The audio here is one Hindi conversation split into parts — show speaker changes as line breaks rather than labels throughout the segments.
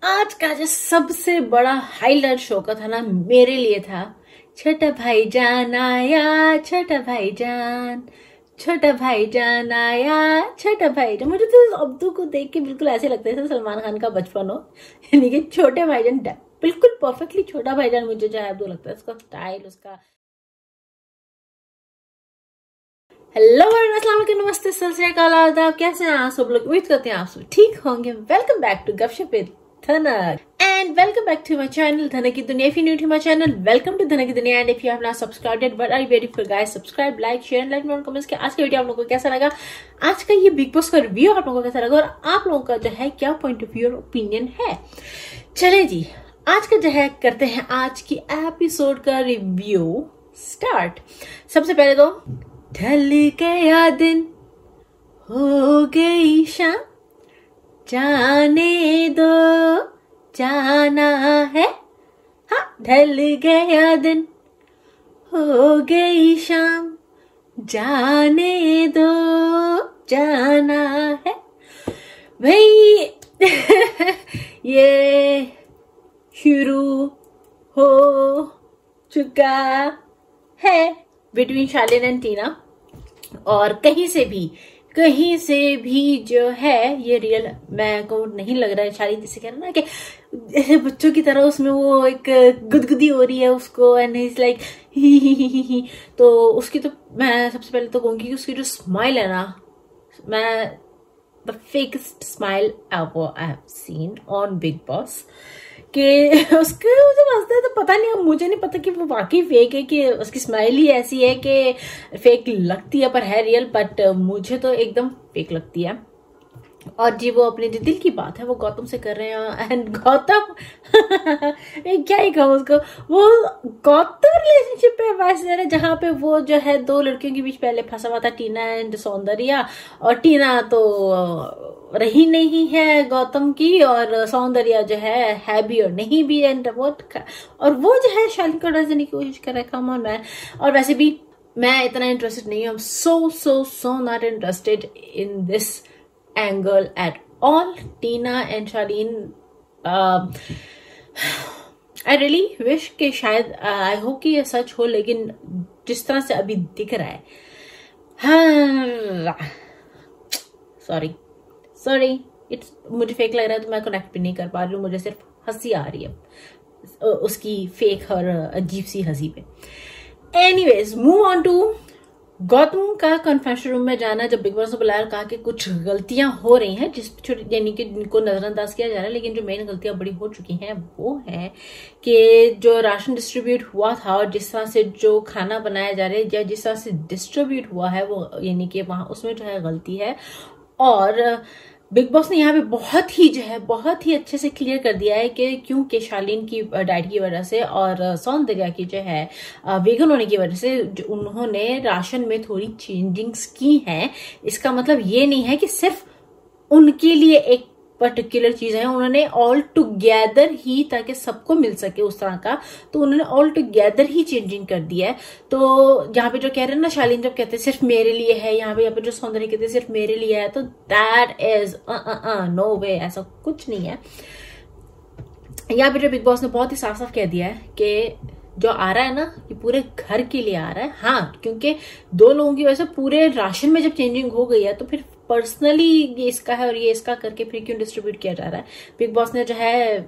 आज का जो सबसे बड़ा हाईलाइट शो का था ना, मेरे लिए था छोटा भाईजान आया, छोटा भाईजान, छोटा भाईजान आया, छोटा भाईजान। मुझे तो अब्दू को देख के बिल्कुल ऐसे लगता है जैसे सलमान खान का बचपन हो, यानी कि छोटे भाईजान बिल्कुल परफेक्टली छोटा भाईजान मुझे जो है अब्दू लगता है, उसका स्टाइल, उसका। हेलो अस्सलाम वालेकुम, नमस्ते, सत श्री अकाल, आदाब। कैसे हैं आप सब लोग? उम्मीद करते हैं आप सब ठीक होंगे। Welcome back to Gupshup with Dhanak and welcome back to my channel Dhanak की दुनिया। If you new to my channel, welcome to Dhanak की दुनिया and if you have not subscribed, what are you waiting for guys? Subscribe, like, share and let me know comments कि आज का वीडियो आप लोगों को कैसा लगा, आज का ये बिग बॉस का रिव्यू आप लोगों को कैसा लगा और आप लोगों का जो है क्या पॉइंट ऑफ व्यू और ओपिनियन है। चले जी, आज का जो है करते हैं आज की एपिसोड का रिव्यू स्टार्ट। सबसे पहले तो ढल गया दिन, हो गई शाम, जाने दो जाना है। हाँ, ढल गया दिन, हो गई शाम, जाने दो जाना है। भाई ये शुरू हो चुका है बिटवीन शालीन एंड टीना, और कहीं से भी जो है ये रियल मैं को नहीं लग रहा है। शालीन जैसे कह रहा ना कि ऐसे बच्चों की तरह उसमें वो एक गुदगुदी हो रही है उसको, एंड इज लाइक ही। तो उसकी तो मैं सबसे पहले तो कहूंगी कि उसकी जो स्माइल है ना, मैं the fakest smile ever I have seen on big boss, कि उसके मुझे हंसते हैं तो पता नहीं, अब मुझे नहीं पता कि वो वाकई फेक है कि उसकी स्माइल ही ऐसी है कि फेक लगती है पर है रियल, बट मुझे तो एकदम फेक लगती है। और जी वो अपने जो दिल की बात है वो गौतम से कर रहे हैं, एंड गौतम क्या ही कहूँ उसको, वो गौतम रिलेशनशिप पे एडवाइस दे रहे हैं जहाँ पे वो जो है दो लड़कियों के बीच पहले फंसा हुआ था, टीना एंड सौंदर्या, और टीना तो रही नहीं है गौतम की, और सौंदर्या जो है भी और नहीं भी, एंड और वो जो है शालीन को डर देने की कोशिश कर रहा है। Come on man. और वैसे भी मैं इतना इंटरेस्टेड नहीं हूँ, so not interested in this angle at all. Tina and Shalin, I really wish कि शायद, आई होप कि ये सच हो, लेकिन जिस तरह से अभी दिख रहा है, हाँ सॉरी इट्स मुझे फेक लग रहा है तो मैं कनेक्ट भी नहीं कर पा रही हूँ, मुझे सिर्फ हंसी आ रही है उसकी फेक और अजीब सी हंसी पे। Anyways, move on to Gautam का कन्फेशन रूम में जाना। जब बिग बॉस ने बुलाया, कहा कि कुछ गलतियां हो रही हैं जिस यानी कि जिनको नजरअंदाज किया जा रहा है, लेकिन जो मेन गलतियां बड़ी हो चुकी हैं वो है कि जो राशन डिस्ट्रीब्यूट हुआ था और जिस तरह से जो खाना बनाया जा रहा है या जिस तरह से डिस्ट्रीब्यूट हुआ है वो, यानी कि वहां उसमें जो है गलती है। और बिग बॉस ने यहाँ पे बहुत ही अच्छे से क्लियर कर दिया है कि क्योंकि शालीन की डाइट की वजह से और सौंदर्या की जो है वेगन होने की वजह से जो उन्होंने राशन में थोड़ी चेंजिंग्स की हैं। इसका मतलब ये नहीं है कि सिर्फ उनके लिए एक पर्टिकुलर चीज है, उन्होंने ऑल टुगेदर ही, ताकि सबको मिल सके उस तरह का, तो उन्होंने ऑल टुगेदर ही चेंजिंग कर दिया है। तो जहां पे जो कह रहे हैं ना शालीन, जब कहते हैं सिर्फ मेरे लिए है, यहाँ पे जो सौंदर्य कहते हैं सिर्फ मेरे लिए है, तो दैट इज नो वे, ऐसा कुछ नहीं है। यहाँ पे जो बिग बॉस ने बहुत ही साफ साफ कह दिया है कि जो आ रहा है ना ये पूरे घर के लिए आ रहा है। हाँ, क्योंकि दो लोगों की वजह से पूरे राशन में जब चेंजिंग हो गई है तो फिर पर्सनली ये इसका है और ये इसका करके फिर क्यों डिस्ट्रीब्यूट किया जा रहा है। बिग बॉस ने जो है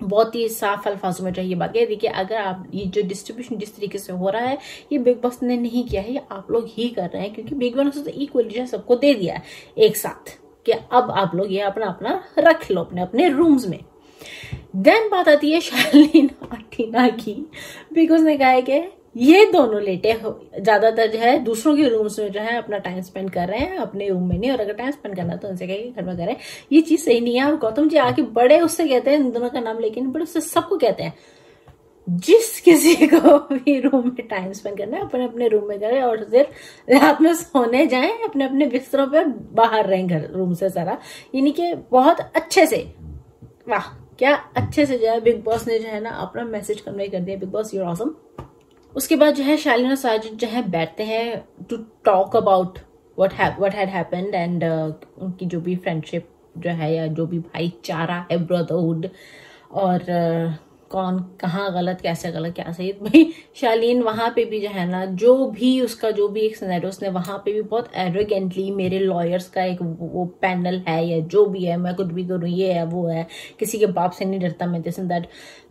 बहुत ही साफ अल्फाजों में जो ये बात कह दी कि अगर आप ये जो डिस्ट्रीब्यूशन जिस तरीके से हो रहा है ये बिग बॉस ने नहीं किया है, ये आप लोग ही कर रहे हैं, क्योंकि बिग बॉस ने तो इक्वली जो सबको दे दिया है एक साथ कि अब आप लोग ये अपना अपना रख लो अपने अपने रूम्स में। देन बात आती है शालीन और टीना की। बिग बॉस ने कहा है कि ये दोनों लेटे ज्यादातर जो है दूसरों के रूम्स में जो है अपना टाइम स्पेंड कर रहे हैं, अपने रूम में नहीं, और अगर टाइम स्पेंड करना तो उनसे कहें घर में करें। ये चीज सही नहीं है। और गौतम जी आके बड़े उससे कहते हैं, इन दोनों का नाम लेकिन बड़े उससे सबको कहते हैं, जिस किसी को भी रूम में टाइम स्पेंड करना है अपने अपने रूम में करें, और सिर्फ रात में सोने जाएं अपने अपने बिस्तरों पे, बाहर रहें घर रूम से सारा। यानी कि बहुत अच्छे से, वाह क्या अच्छे से जो है बिग बॉस ने जो है ना अपना मैसेज कन्वे कर दिया। Bigg Boss, you are awesome. उसके बाद जो है शालीन और साजिद जो है बैठते हैं to talk about what had happened and उनकी जो भी फ्रेंडशिप जो है या जो भी भाईचारा है, ब्रदरहुड, और कौन कहाँ गलत, कैसे गलत, क्या सही। भाई शालीन वहां पे भी जो है ना, जो भी उसका जो भी एक सिनेरियो, उसने वहां पे भी बहुत एरोगेंटली, मेरे लॉयर्स का एक वो पैनल है या जो भी है, मैं कुछ भी करूँ, ये है वो है, किसी के बाप से नहीं डरता मैं, this and that,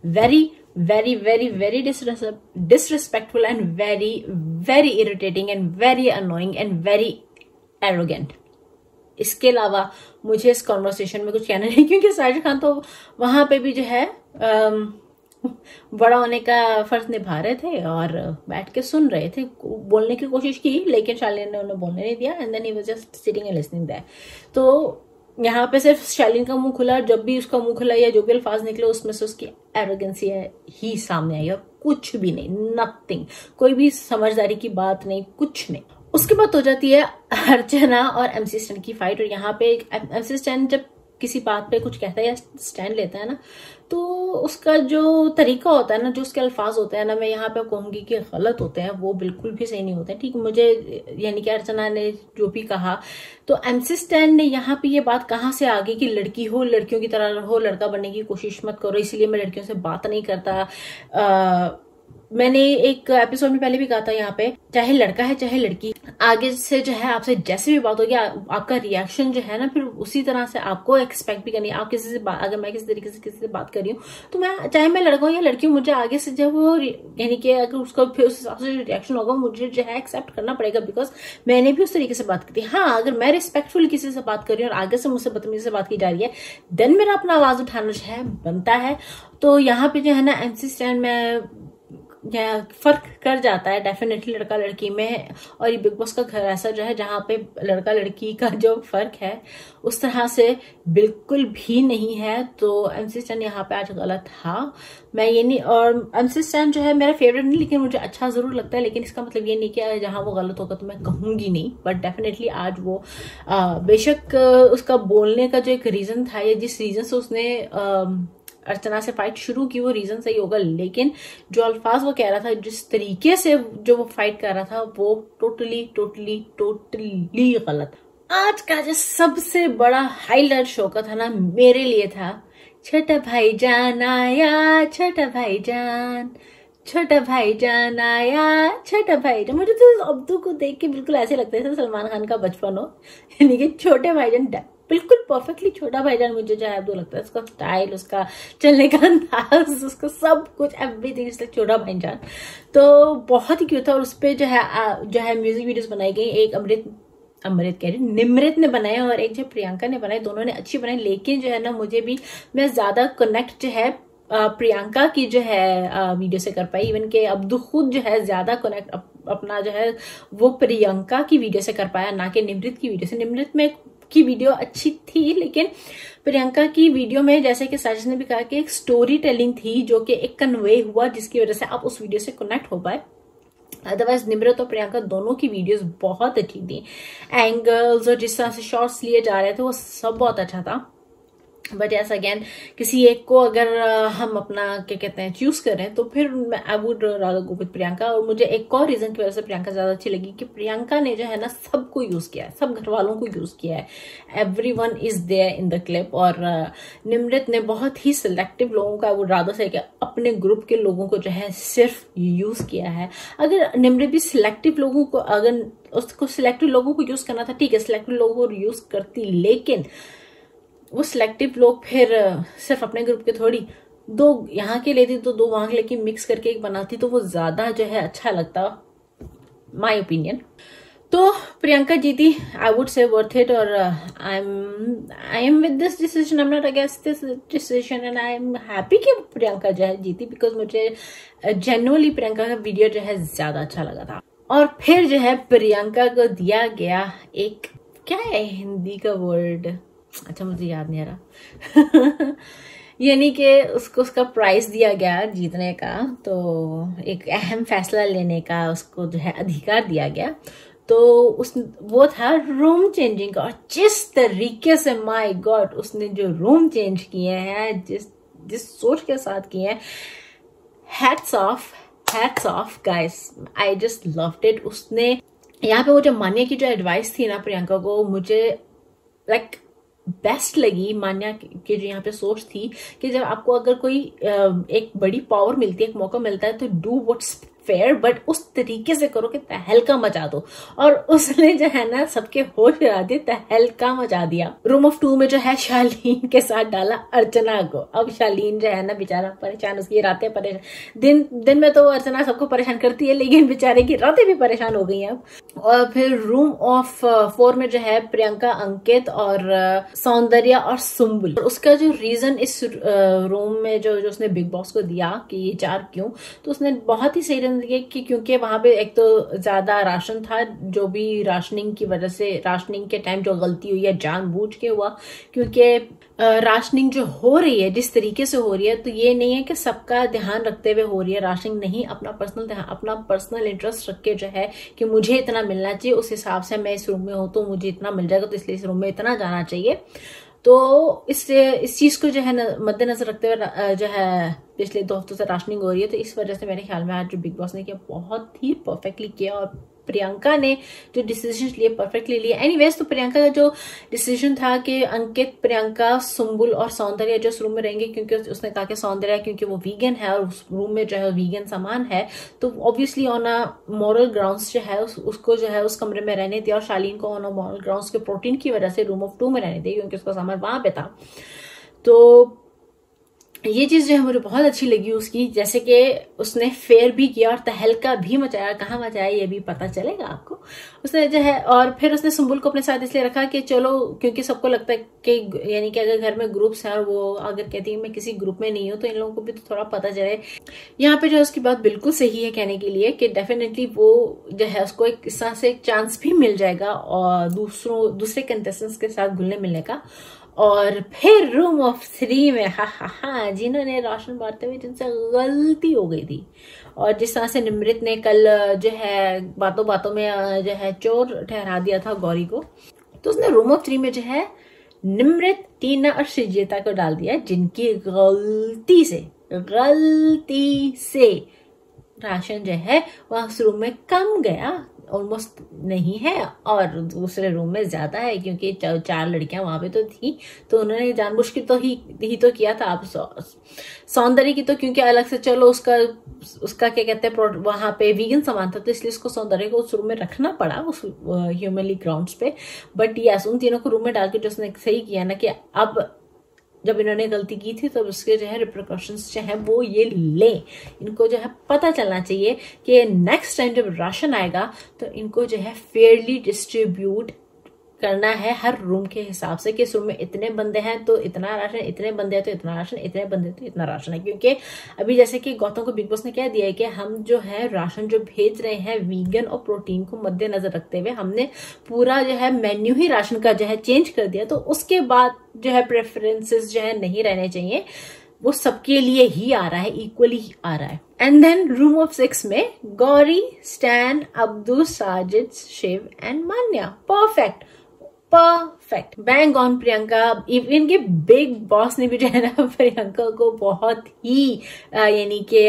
very very very very disrespectful and very very irritating and very annoying and very arrogant. इसके अलावा मुझे इस कॉन्वर्सेशन में कुछ कहना नहीं, क्योंकि साजिद खान तो वहां पे भी जो है बड़ा होने का फर्ज निभा रहे थे और बैठ के सुन रहे थे, बोलने की कोशिश की, लेकिन शालीन ने उन्हें बोलने नहीं दिया, and then he was just sitting and listening there. तो यहाँ पे सिर्फ शालीन का मुंह खुला, जब भी उसका मुंह खुला या जो भी अल्फाज निकले उसमें से उसकी एरोगेंसी ही सामने आई, और कुछ भी नहीं, नथिंग, कोई भी समझदारी की बात नहीं, कुछ नहीं। उसके बाद हो जाती है अर्चना और एमसी स्टैन की फाइट, और यहाँ पे एमसी स्टैन जब किसी बात पे कुछ कहता है या स्टैंड लेता है ना, तो उसका जो तरीका होता है ना, जो उसके अल्फाज होते हैं ना, मैं यहाँ पे कहूंगी कि गलत होते हैं, वो बिल्कुल भी सही नहीं होते हैं। ठीक, मुझे यानी कि अर्चना ने जो भी कहा, तो एमसी स्टैन ने यहाँ पे ये बात कहाँ से आ गई कि लड़की हो, लड़कियों की तरह रहो, लड़का बनने की कोशिश मत करो, इसलिए मैं लड़कियों से बात नहीं करता। मैंने एक एपिसोड में पहले भी कहा था, यहाँ पे चाहे लड़का है चाहे लड़की, आगे से जो है आपसे जैसे भी बात होगी, आपका रिएक्शन जो है ना, फिर उसी तरह से आपको एक्सपेक्ट भी करनी है। आप किसी से अगर मैं किसी तरीके से किसी से बात कर रही हूँ, तो मैं चाहे मैं लड़का हूँ या लड़की हूँ, मुझे आगे से जब वो यानी कि अगर उसका फिर उस हिसाब से रिएक्शन होगा, मुझे जो है एक्सेप्ट करना पड़ेगा, बिकॉज मैंने भी उस तरीके से बात की थी। हाँ, अगर मैं रिस्पेक्टफुल किसी से बात कर रही हूँ और आगे से मुझसे बदतमीजी से बात की जा रही है, देन मेरा अपना आवाज उठाना जो है बनता है। तो यहाँ पे जो है ना एमसी स्टैन में फर्क कर जाता है डेफिनेटली लड़का लड़की में, और ये बिग बॉस का घर ऐसा जो है जहां पे लड़का लड़की का जो फर्क है उस तरह से बिल्कुल भी नहीं है। तो एमसी स्टैन यहाँ पे आज गलत था, मैं ये नहीं, और एमसी स्टैन जो है मेरा फेवरेट नहीं, लेकिन मुझे अच्छा जरूर लगता है, लेकिन इसका मतलब ये नहीं कि जहां वो गलत होगा तो मैं कहूंगी नहीं, बट डेफिनेटली आज वो बेशक उसका बोलने का जो एक रीजन था, या जिस रीजन से उसने अर्चना से फाइट शुरू की, वो रीजन सही होगा, लेकिन जो अल्फाज वो कह रहा था, जिस तरीके से जो वो फाइट कर रहा था, वो टोटली टोटली टोटली गलत। आज का जो सबसे बड़ा हाईलाइट शो का था ना, मेरे लिए था छोटा भाईजान आया, छोटा भाईजान, छोटा भाईजान आया, छोटा भाईजान। मुझे तो अब्दू को देख के बिल्कुल ऐसे लगता है जैसे सलमान खान का बचपन हो, यानी कि छोटे भाईजान, बिल्कुल परफेक्टली छोटा भाईजान मुझे जो है अब्दू लगता है, उसका स्टाइल, उसका चलने का अंदाज, उसका सब कुछ, एवरीथिंग इज लाइक छोटा भाईजान। तो बहुत ही क्यूट था, और उसपे जो है म्यूजिक वीडियोस बनाई गई, एक अमृत कह रही, निमृत ने बनाए और एक जो प्रियंका ने बनाए, दोनों ने अच्छी बनाई, लेकिन जो है ना मुझे भी, मैं ज्यादा कनेक्ट जो है प्रियंका की जो है वीडियो से कर पाई, इवन के अब्दू खुद जो है ज्यादा कनेक्ट अपना जो है वो प्रियंका की वीडियो से कर पाया, ना कि निमृत की वीडियो से। निमृत में की वीडियो अच्छी थी, लेकिन प्रियंका की वीडियो में जैसे कि साजिद ने भी कहा कि एक स्टोरी टेलिंग थी, जो कि एक कन्वे हुआ, जिसकी वजह से आप उस वीडियो से कनेक्ट हो पाए। अदरवाइज निमृत और प्रियंका दोनों की वीडियोस बहुत अच्छी थी, एंगल्स और जिस तरह से शॉट्स लिए जा रहे थे वो सब बहुत अच्छा था। बट यस अगेन, किसी एक को अगर हम अपना क्या कहते हैं चूज करें, तो फिर I would rather go with Priyanka. और मुझे एक और रीजन की वजह से प्रियंका ज्यादा अच्छी लगी कि प्रियंका ने जो है ना सबको यूज किया है, सब घर वालों को यूज किया है, everyone is there in the clip. और निमृत ने बहुत ही सिलेक्टिव लोगों का, वो रादर से कि अपने ग्रुप के लोगों को जो है सिर्फ यूज किया है। अगर निमृत भी सिलेक्टिव लोगों को, अगर उसको सिलेक्टिव लोगों को यूज करना था, ठीक है, सिलेक्टिव लोगों को यूज करती, लेकिन वो सिलेक्टिव लोग फिर सिर्फ अपने ग्रुप के थोड़ी, दो यहाँ के लेती तो दो वहां के लेके मिक्स करके एक बनाती, तो वो ज्यादा जो है अच्छा लगता, माय ओपिनियन। तो प्रियंका जीती, I would say worth it, और I am with this decision, I am not against this decision, and I am happy कि प्रियंका जो है जीती, बिकॉज मुझे जेन्युइनली प्रियंका का वीडियो जो है ज्यादा अच्छा लगा था। और फिर जो है प्रियंका को दिया गया एक, क्या है हिंदी का वर्ड, अच्छा मुझे याद नहीं आ रहा यानी कि उसको उसका प्राइज दिया गया जीतने का, तो एक अहम फैसला लेने का उसको जो है अधिकार दिया गया। तो वो था रूम चेंजिंग का, और जिस तरीके से माय गॉड उसने जो रूम चेंज किए हैं, जिस सोच के साथ किए हैं, hats off guys, I just loved it. उसने यहाँ पे वो जो मानिया की जो एडवाइस थी ना प्रियंका को, मुझे लाइक बेस्ट लगी मान्या के जो यहाँ पे सोच थी कि जब आपको अगर कोई एक बड़ी पावर मिलती है, एक मौका मिलता है, तो डू व्हाट्स फेयर, बट उस तरीके से करो कि तहलका मचा दो। और उसने जो है ना सबके होश उड़ा दिए, तहलका मचा दिया। रूम ऑफ 2 में जो है शालीन के साथ डाला अर्चना को। अब शालीन जो है ना बेचारा परेशान, उसकी रातें परेशान, दिन में तो अर्चना सबको परेशान करती है, लेकिन बेचारे की रातें भी परेशान हो गई हैं अब। और फिर रूम ऑफ 4 में जो है प्रियंका, अंकित और सौंदर्य और सुम्बुल। उसका जो रीजन इस रूम में जो उसने बिग बॉस को दिया कि ये 4 क्यों, तो उसने बहुत ही सही रीजन दिया कि क्योंकि वहां पे एक तो ज्यादा राशन था, जो भी राशनिंग की वजह से, राशनिंग के टाइम जो गलती हुई है जानबूझ के हुआ, क्योंकि राशनिंग जो हो रही है जिस तरीके से हो रही है, तो ये नहीं है कि सबका ध्यान रखते हुए हो रही है राशनिंग, नहीं, अपना पर्सनल ध्यान, अपना पर्सनल इंटरेस्ट रख के जो है कि मुझे इतना मिलना चाहिए, उस हिसाब से मैं इस रूम में हूं तो मुझे इतना मिल जाएगा, तो इसलिए इस रूम में इतना जाना चाहिए। तो इस चीज को जो है मद्देनजर रखते हुए जो है पिछले 2 हफ्तों से राशनिंग हो रही है, तो इस वजह से मेरे ख्याल में आज जो बिग बॉस ने किया बहुत ही परफेक्टली किया, और प्रियंका ने जो डिसीजन लिए परफेक्टली लिए। एनीवेज, तो प्रियंका का जो डिसीजन था कि अंकित, प्रियंका, सुम्बुल और सौंदर्य जो उस रूम में रहेंगे, क्योंकि उसने कहा कि सौंदर्य क्योंकि वो वीगन है और उस रूम में जो है वीगन सामान है, तो obviously on a moral grounds जो है उसको जो है उस कमरे में रहने दिया, और शालीन को ऑन अ मॉरल ग्राउंड्स के प्रोटीन की वजह से रूम ऑफ 2 में रहने दिया, क्योंकि उसका सामान वहां पे था। तो ये चीज जो है मुझे बहुत अच्छी लगी उसकी, जैसे कि उसने फेयर भी किया और तहलका भी मचाया। कहाँ मचाया ये भी पता चलेगा आपको। उसने जो है, और फिर उसने सुम्बुल को अपने साथ इसलिए रखा कि चलो, क्योंकि सबको लगता है कि यानी कि अगर घर में ग्रुप्स हैं और वो अगर कहती है मैं किसी ग्रुप में नहीं हूं, तो इन लोगों को भी तो थोड़ा पता चले। यहाँ पे जो उसकी बात बिल्कुल सही है कहने के लिए कि डेफिनेटली वो जो है उसको एक इस तरह से एक चांस भी मिल जाएगा और दूसरे कंटेस्टेंट्स के साथ घुलने मिलने का। और फिर रूम ऑफ 3 में हा जिन्होंने राशन बांटते हुए जिनसे गलती हो गई थी, और जिस तरह से निमृत ने कल जो है बातों बातों में जो है चोर ठहरा दिया था गौरी को, तो उसने रूम ऑफ 3 में जो है निमृत, टीना और श्रीजेता को डाल दिया, जिनकी गलती से राशन जो है वह उस रूम में कम गया, ऑलमोस्ट नहीं है, और दूसरे रूम में ज्यादा है, क्योंकि 4 लड़कियां वहां पे तो थी, तो उन्होंने जानबूझ के तो ही तो किया था। आप सौंदर्य की तो क्योंकि अलग से चलो उसका क्या कहते हैं वहां पे वीगन सामान था, तो इसलिए उसको सौंदर्य को उस रूम में रखना पड़ा उस ह्यूमनली ग्राउंड्स पे। बट यस, उन तीनों को रूम में डाल के जो उसने सही किया ना, कि अब जब इन्होंने गलती की थी तो उसके जो है रिप्रिकॉशंस जो है वो ये ले, इनको जो है पता चलना चाहिए कि नेक्स्ट टाइम जब राशन आएगा तो इनको जो है फेयरली डिस्ट्रीब्यूट करना है हर रूम के हिसाब से, कि इस रूम में इतने बंदे हैं तो इतना राशन, इतने बंदे हैं तो इतना राशन, इतने बंदे तो इतना राशन है। क्योंकि अभी जैसे कि गौतम को बिग बॉस ने कह दिया है कि हम जो है राशन जो भेज रहे हैं वीगन और प्रोटीन को मद्देनजर रखते हुए हमने पूरा जो है मेन्यू ही राशन का जो है चेंज कर दिया, तो उसके बाद जो है प्रेफरेंसेस जो है नहीं रहने चाहिए, वो सबके लिए ही आ रहा है, इक्वली आ रहा है। एंड देन रूम ऑफ 6 में Gauri, Stan, Abdu, Sajid, Shiv and Manya. Perfect bang on Priyanka. Even के बिग बॉस ने भी जो है ना प्रियंका को बहुत ही यानी कि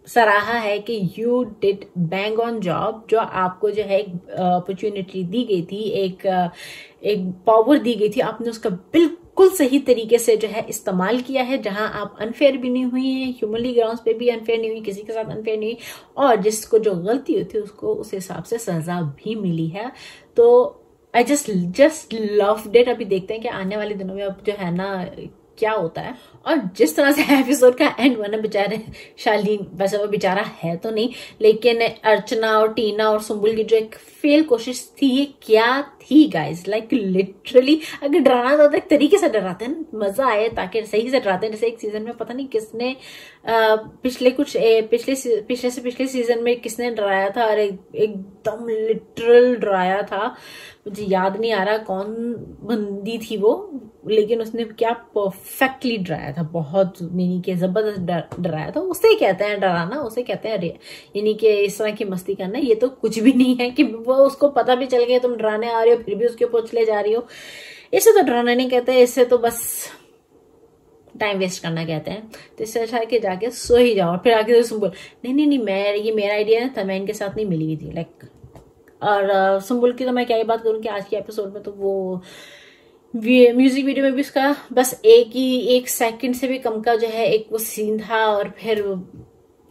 सराहा है कि you did bang on job. जो आपको जो है एक अपॉर्चुनिटी दी गई थी, एक पावर दी गई थी, आपने उसका बिल्कुल सही तरीके से जो है इस्तेमाल किया है। जहां आप अनफेयर भी नहीं हुई है, ह्यूमनली ग्राउंड्स पे भी अनफेयर नहीं हुई, किसी के साथ अनफेयर नहीं हुई, और जिसको जो गलती हुई थी उसको उस हिसाब से सजा भी मिली है। तो आई जस्ट लव्ड इट। अभी देखते हैं कि आने वाले दिनों में अब जो है ना क्या होता है। और जिस तरह से एपिसोड का एंड हुआ ना, बेचारे शालीन, वैसे वो बेचारा है तो नहीं, लेकिन अर्चना और टीना और सुम्बुल की जो एक फेल कोशिश थी, ये क्या थी गाइज। लाइक लिटरली अगर डराना था तो एक तरीके से डराते हैं, मजा आए, ताकि सही से डराते हैं। जैसे एक सीजन में पता नहीं किसने पिछले सीजन में किसने डराया था, और एकदम लिटरल डराया था, मुझे याद नहीं आ रहा कौन बंदी थी वो, लेकिन उसने क्या परफेक्टली डराया था, बहुत यानी कि जबरदस्त डराया था। उसे कहते हैं डराना, उसे कहते हैं यानी कि इस तरह की मस्ती करना। ये तो कुछ भी नहीं है कि वो उसको पता भी चल गया तुम डराने आ रही हो फिर भी उसके ऊपर चले जा रही हो। इसे तो डराना नहीं कहते, इससे तो बस टाइम वेस्ट करना कहते हैं। तो इससे अच्छा है कि जाके सो ही जाओ, फिर आगे से बोल नहीं ये मेरा आइडिया था, मैं इनके साथ नहीं मिली हुई थी। लाइक और सुम्बुल की तो मैं क्या ही बात करूं कि आज के एपिसोड में तो वो म्यूजिक वीडियो में भी उसका बस 1 सेकंड से भी कम का जो है एक वो सीन था, और फिर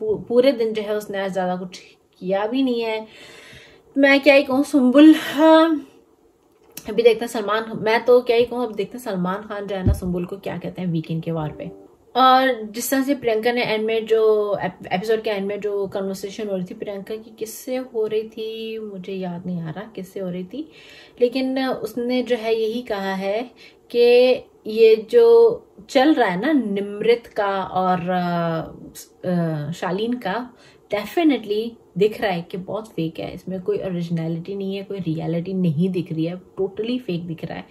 पूरे दिन जो है उसने ज्यादा कुछ किया भी नहीं है। मैं क्या ही कहूँ, सुम्बुल अभी देखते हैं सलमान, मैं तो क्या ही कहूँ, अब देखते हैं सलमान खान जो है ना सुम्बुल को क्या कहते हैं वीकेंड के वार पे। और जिस तरह से प्रियंका ने एंड में जो एपिसोड के एंड में जो कन्वर्सेशन हो रही थी प्रियंका की, किससे हो रही थी मुझे याद नहीं आ रहा किससे हो रही थी, लेकिन उसने जो है यही कहा है कि ये जो चल रहा है ना निमृत का और शालीन का, डेफिनेटली दिख रहा है कि बहुत फेक है, इसमें कोई ओरिजिनलिटी नहीं है, कोई रियलिटी नहीं दिख रही है, टोटली फेक दिख रहा है,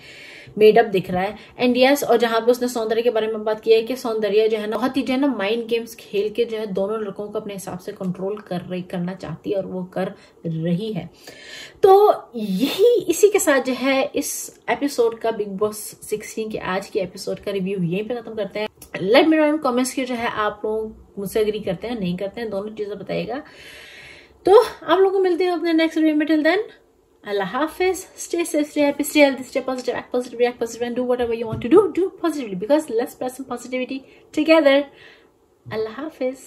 मेड अप दिख रहा है। एंड यस, और जहां पे उसने सौंदर्य के बारे में बात की है कि सौंदर्य जो है ना बहुत ही जो है ना माइंड गेम्स खेल के जो है दोनों लड़कों को अपने हिसाब से कंट्रोल करना चाहती है, और वो कर रही है। तो यही इसी के साथ जो है इस एपिसोड का बिग बॉस 16 के आज के एपिसोड का रिव्यू यहीं पे खत्म करते हैं। लेट मी नो इन कमेंट्स की जो है आप लोग मुझसे एग्री करते हैं नहीं करते हैं, दोनों चीजें बताइएगा। तो आप लोगों को मिलते हैं अपने नेक्स्ट वीडियो में। Till then, Allah Hafiz, stay safe, stay happy, stay healthy, stay positive, act positive, react positive, and do whatever you want to do positively, because let's spread some positivity together. Allah Hafiz.